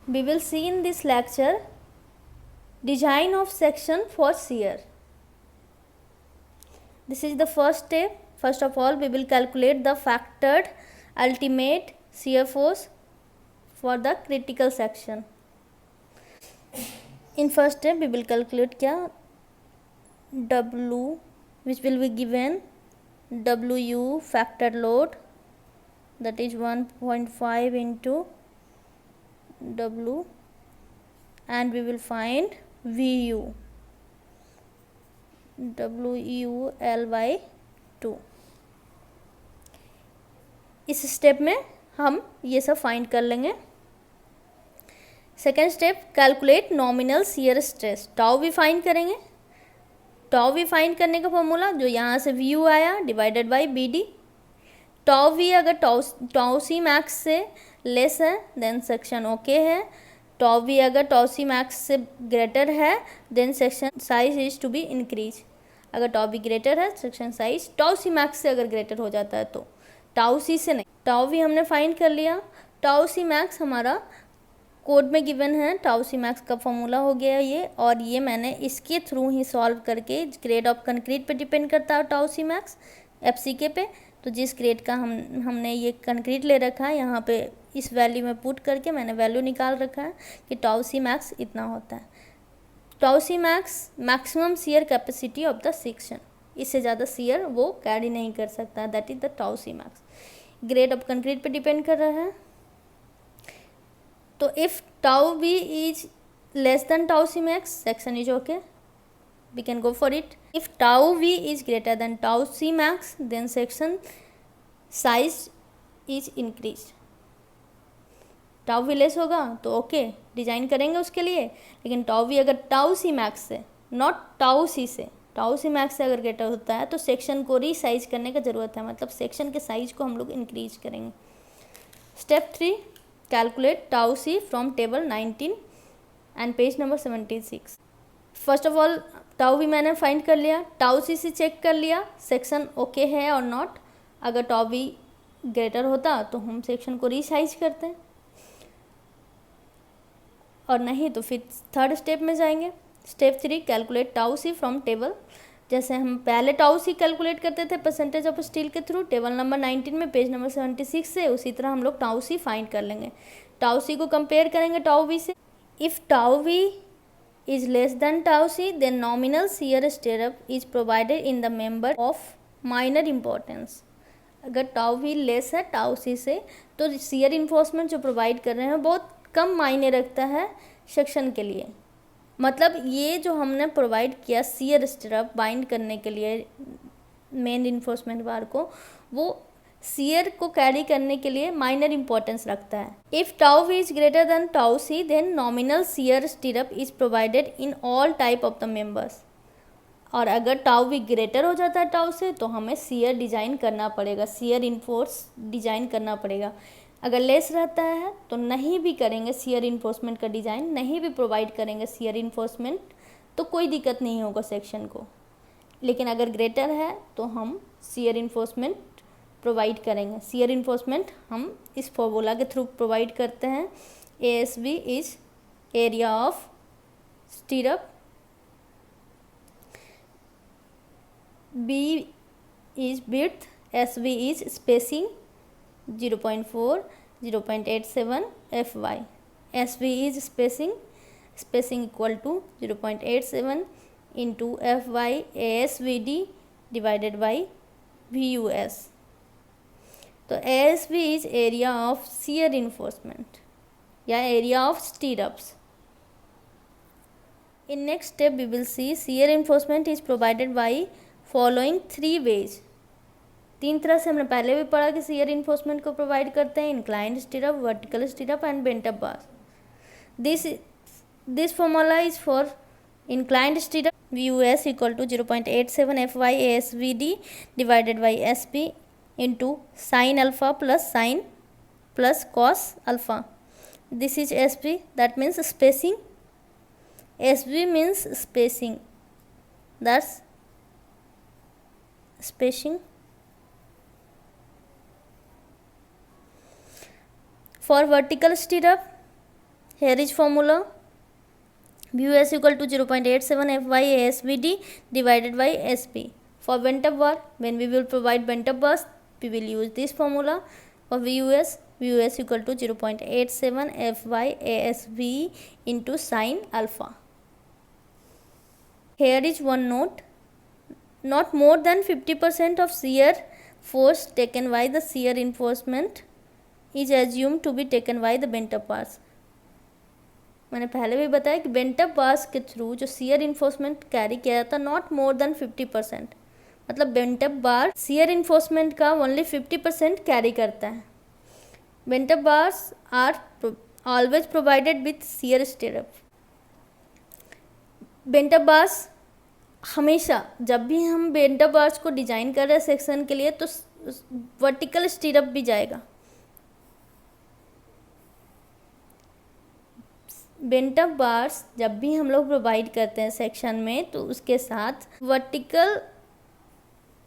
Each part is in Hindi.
We will see in this lecture design of section for shear. This is the first step. First of all, we will calculate the factored ultimate shear force for the critical section. In first step, we will calculate क्या W, which will be given WU factor load, that is 1.5 into W, and we will find VU, WU L by 2. इस स्टेप में हम ये सब फाइंड कर लेंगे. Second step, calculate nominal shear stress. Tau भी फाइंड करेंगे. टाउ भी फाइंड करने का फॉर्मूला जो यहाँ से VU आया divided by BD. Tau V अगर टाउ C मैक्स से लेस है देन सेक्शन ओके है. टाउ V अगर टाउ C मैक्स से ग्रेटर है then section size is to be increase. अगर टाउ V ग्रेटर है section size tau C max से अगर ग्रेटर हो जाता है तो टाउ C से नहीं. टाउ V हमने फाइंड कर लिया. टाउ C मैक्स हमारा कोड में गिवन है. टाउ C मैक्स का फॉर्मूला हो गया ये, और ये मैंने इसके थ्रू ही सॉल्व करके ग्रेड ऑफ कंक्रीट पे डिपेंड करता है टाउ C मैक्स FCK पे. तो जिस ग्रेड का हमने ये कंक्रीट ले रखा है यहाँ पे इस वैल्यू में पुट करके मैंने वैल्यू निकाल रखा है कि टाउ C मैक्स इतना होता है. Tau C max maximum shear capacity of the section. इससे ज़्यादा शियर वो कैरी नहीं कर सकता. That is the tau C max. Grade of concrete पे डिपेंड कर रहा है. तो if tau V is less than tau C max section is okay, we can go for it. If tau V is greater than tau C max then section size is increased. tau V less होगा तो ओके डिजाइन करेंगे उसके लिए. लेकिन tau V अगर tau C max से नॉट tau C से tau C max से अगर ग्रेटर होता है तो सेक्शन को रीसाइज करने का ज़रूरत है. मतलब सेक्शन के साइज को हम लोग इंक्रीज करेंगे. Step 3, calculate tau C from table 19 and page number 76. First of all tau भी मैंने फाइंड कर लिया. टाउ C से चेक कर लिया सेक्शन ओके है और नॉट. अगर टाउ V ग्रेटर होता तो हम सेक्शन को रीसाइज करते हैं, और नहीं तो फिर थर्ड स्टेप में जाएंगे. Step 3, calculate tau C from table. जैसे हम पहले टाउ C कैलकुलेट करते थे परसेंटेज ऑफ स्टील के थ्रू टेबल नंबर 19 में पेज नंबर 76 से, उसी तरह हम लोग टाउ C फाइंड कर लेंगे. टाउ C को कंपेयर करेंगे टाउ V से. If tau V is less than tau C then nominal shear stirrup is provided in the member of minor importance. अगर टाउ V लेस है टाउ C से तो shear enforcement जो प्रोवाइड कर रहे हैं बहुत कम मायने रखता है सेक्शन के लिए. मतलब ये जो हमने प्रोवाइड किया shear stirrup बाइंड करने के लिए मेन इन्फोर्समेंट बार को, वो शियर को कैरी करने के लिए माइनर इंपॉर्टेंस रखता है. If tau V is greater than tau C then nominal shear stirrup is provided in all type of the members. और अगर टाउ V ग्रेटर हो जाता है टाउ से तो हमें शियर डिजाइन करना पड़ेगा, शियर इन्फोर्स डिजाइन करना पड़ेगा. अगर लेस रहता है तो नहीं भी करेंगे शियर इन्फोर्समेंट का डिज़ाइन, नहीं भी प्रोवाइड करेंगे शियर इन्फोर्समेंट तो कोई दिक्कत नहीं होगा सेक्शन को. लेकिन अगर ग्रेटर है तो हम शियर इन्फोर्समेंट प्रोवाइड करेंगे. शियर इन्फोर्समेंट हम इस फॉर्मूला के थ्रू प्रोवाइड करते हैं. ASB is area of stirrup, B is width, SV is spacing 0.4, 0.87 FY. SV is spacing equal to 0.87 into FY ASVD divided by VUS. तो ASB is area of shear reinforcement या area of stirrups. In next step we will see shear reinforcement is provided by following 3 ways. 3 तरह से हमने पहले भी पढ़ा कि शियर इन्फोर्समेंट को प्रोवाइड करते हैं. Inclined stirrup, vertical stirrup and bent up bar. This formula is for inclined stirrup. VUS equal to 0.87 FY ASVD divided by SP into sin alpha plus sin plus cos alpha. This is SP, that means spacing. SB means spacing, that's spacing. For vertical stirrup Here is formula. VUS equal to 0.87 Fy ASBD divided by SP. For bent up bar, when we will provide bent up bars, we will use this formula. For VUS equal to 0.87 Fy ASB into sin alpha. Here is one note. Not more than 50% of shear force taken by the shear reinforcement is assumed to be taken by the bent up bars. मैंने पहले भी बताया कि बेंट अप बार्स के थ्रू जो शियर इन्फोर्समेंट कैरी किया जाता है नॉट मोर देन 50%, मतलब bent up bar shear reinforcement का ओनली 50% कैरी करता है. Bent up bars are always provided with shear stirrup. Bent up bars हमेशा जब भी हम बेंट अप बार्स को डिजाइन कर रहे हैं सेक्शन के लिए तो वर्टिकल स्टीरअप भी जाएगा. बेंट अप बार्स जब भी हम लोग प्रोवाइड करते हैं सेक्शन में तो उसके साथ वर्टिकल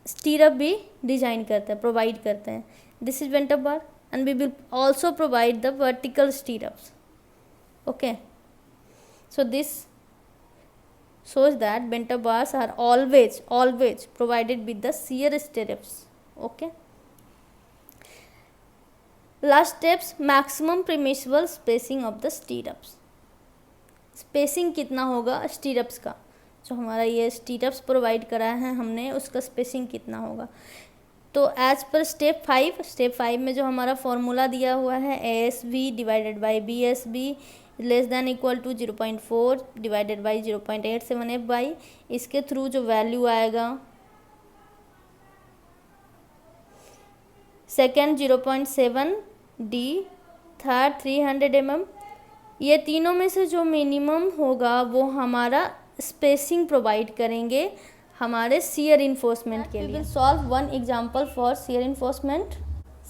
स्टीरअप भी डिजाइन करते हैं, प्रोवाइड करते हैं. This is bent up bar and we will also provide the vertical stirrups. Okay, so this shows that bent up bars are always provided with the shear stirrups. Okay, last steps, maximum permissible spacing of the stirrups. Spacing कितना होगा स्टीरअप्स का, जो हमारा ये स्टीरअप्स प्रोवाइड कराया है हमने उसका स्पेसिंग कितना होगा. तो एज पर स्टेप 5 में जो हमारा फॉर्मूला दिया हुआ है ASB divided by BSB less than equal to 0.4 divided by 0.87 Fy, इसके थ्रू जो वैल्यू आएगा सेकेंड 0.7 D, थर्ड 300 mm, ये तीनों में से जो मिनिमम होगा वो हमारा स्पेसिंग प्रोवाइड करेंगे हमारे शियर इन्फोर्समेंट के लिए. We will solve one example for shear reinforcement.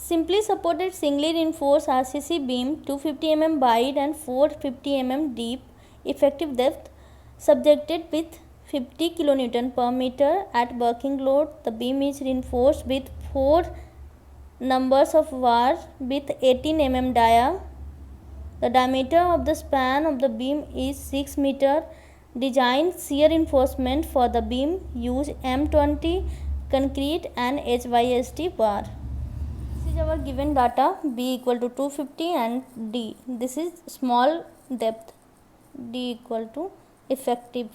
Simply supported singly reinforce RCC beam 250 mm wide and 450 mm deep, effective depth subjected with 50 kN per meter at working load. The beam is reinforced with 4 numbers of bar with 18 mm dia. The diameter of the span of the beam is 6 meter. Design shear reinforcement for the beam. Use M20 concrete and HYSD bar. This is our given data. B equal to 250 and D. This is small depth. D equal to effective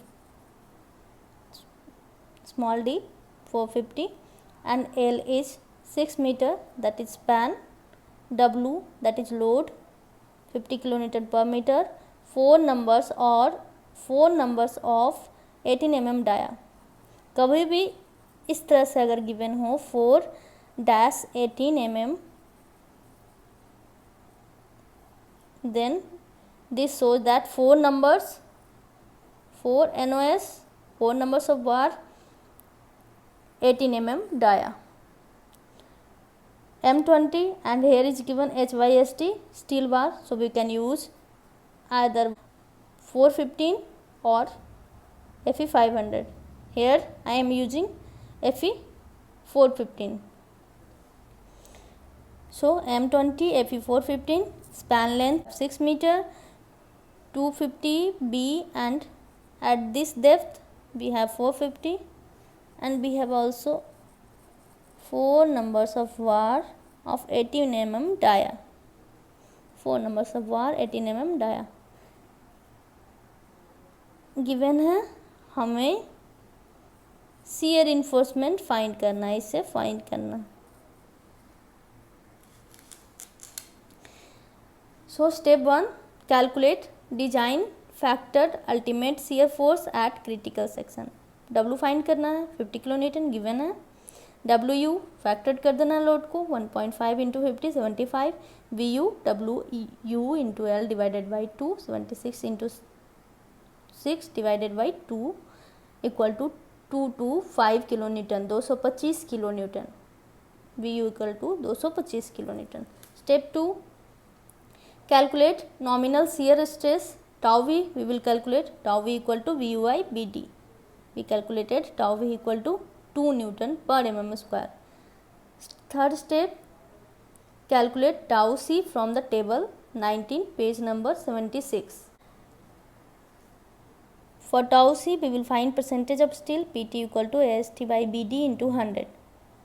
small d 450 and L is 6 meter, that is span. W that is load 50 kN per meter. 4 numbers of 18 mm dia. कभी भी इस तरह से अगर गिवन हो 4-18 mm, then this shows that 4 numbers, 4 NOS, 4 numbers of bar, 18 mm dia. M20 and here is given HYSD steel bar, so we can use either 415 or FE 500. Here I am using FE 415. So M20 FE 415, span length 6 meter, 250 B, and at this depth we have 450 and we have also 4 numbers of bar of 18 mm dia. 4 numbers of bar 18 mm dia given है. हमें शियर इन्फोर्समेंट फाइंड करना है, इसे फाइंड करना. So step 1, calculate design factored ultimate shear force at critical section. W find करना है, 50 kN गिवन है. WU फैक्टर्ड कर देना लोड को 1.5 into 50 75. VU WU into L divided by 2 76 into 6 divided by 2 equal to 225 kN 225 kN. VU equal to 225 kN. Step 2, calculate nominal shear stress tau V. We will calculate tau V equal to VUI BD. We calculated tau V equal to 2 Newton per mm square. Third step, calculate tau C from the table. 19, page number 76. For tau C, we will find percentage of steel PT equal to AST by BD into 100.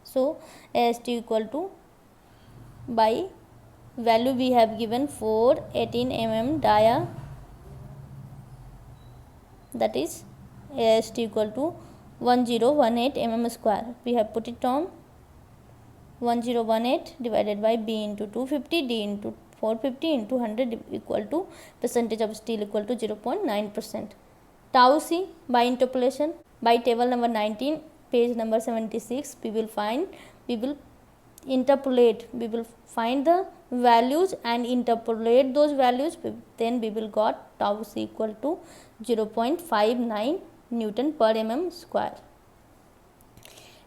So AST equal to, by value we have given 418 mm dia, that is AST equal to 1018 mm square. We have put it on 1018 divided by B into 250 D into 450 into 100 equal to percentage of steel equal to 0.9%. Tau C by interpolation by table number 19, page number 76, we will interpolate, we will find the values and interpolate those values, then we will got tau C equal to 0.59 Newton per mm square.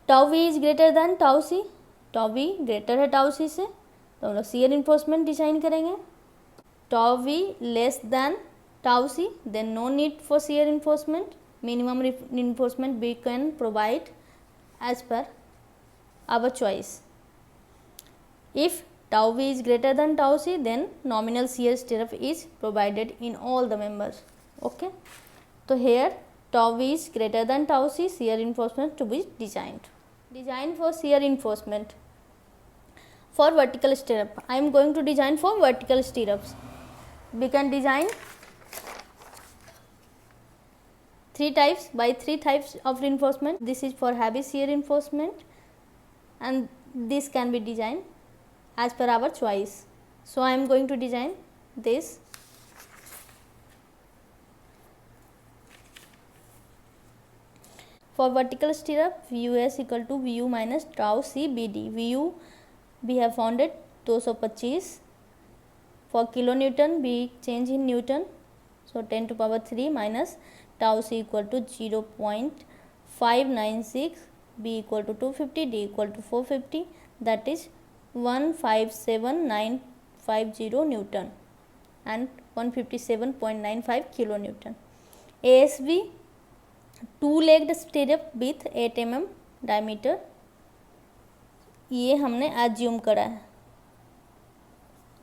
tau V is greater than tau C, tau V greater है tau C से, तो हम लोग shear reinforcement डिजाइन करेंगे. tau V less than tau C, then no need for shear reinforcement. Minimum reinforcement we can provide as per our choice. If tau V is greater than tau C, then nominal shear stirrup is provided in all the members. Okay, so here tau V is greater than tau C, shear reinforcement to be designed. Design for shear reinforcement. For vertical stirrup, I am going to design for vertical stirrups. We can design three types of reinforcement. This is for heavy shear reinforcement, and this can be designed as per our choice. So I am going to design this. For vertical stirrup, VUS equal to VU minus tau C BD. VU we have found it 225. For kilonewton we change in Newton, so 10 to power 3 minus tau C equal to 0.596, B equal to 250, D equal to 450, that is 157950 Newton and 157.95 kilonewton. ASV, two-legged stirrup with 8 mm diameter, ये हमने एज्यूम करा है.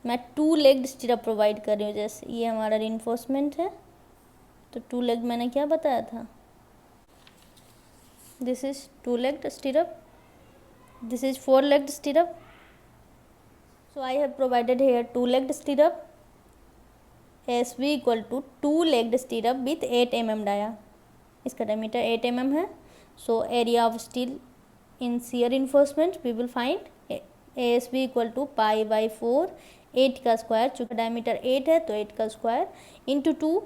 मैं टू लेग्ड स्टिरअप प्रोवाइड कर रही हूँ. जैसे ये हमारा रिइंफोर्समेंट है, तो टू लेग मैंने क्या बताया था, this is two legged stirrup, this is four legged stirrup. So I have provided here two legged stirrup. S V equal to two legged stirrup with 8 mm dia. इसका डायमीटर 8 mm है. So area of steel in shear reinforcement we will find S V equal to pi by 4 8 का स्क्वायर, चूँकि डायमीटर 8 है तो 8 का square into 2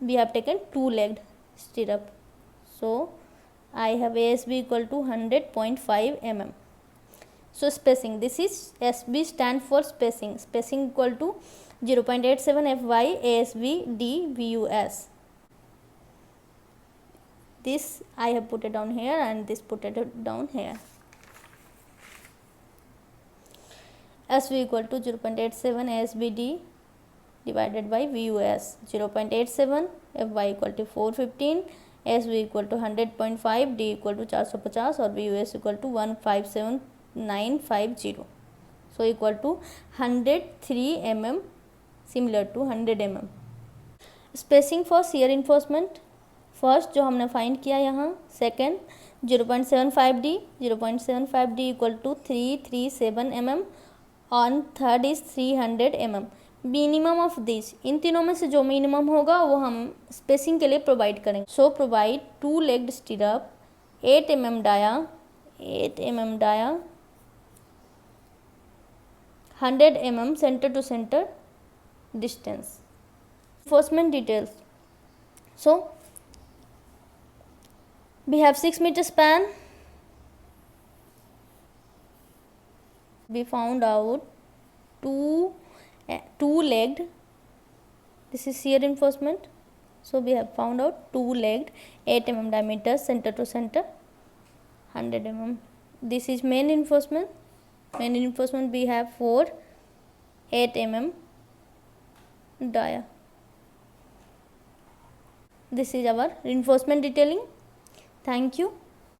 we have taken two-legged stirrup. So I have ASB equal to 100.5 mm. So spacing, this is SB stand for spacing. Spacing equal to 0.87 FY ASB D VUS. This I have put it down here and this put it down here. SB equal to 0.87 ASB D divided by VUS. 0.87 FY equal to 415, SV equal to 100.5, D equal to 450 और VUS equal to 157950. So equal to 103 mm, similar to 100 mm. Spacing for shear reinforcement, first जो हमने फाइंड किया यहाँ, second 0.75D, 0.75D equal to 337 mm और third is 300 mm. Minimum of this, इन तीनों में से जो मिनिमम होगा वो हम स्पेसिंग के लिए प्रोवाइड करेंगे. So provide two legged stirrup 8 mm dia, 8 mm dia, 100 mm centre to centre distance. Reinforcement details. So we have 6 meter span. We found out two-legged, this is shear reinforcement. So we have found out two-legged 8 mm diameter, center to center 100 mm. This is main reinforcement. Main reinforcement we have 4 8 mm dia. This is our reinforcement detailing. Thank you.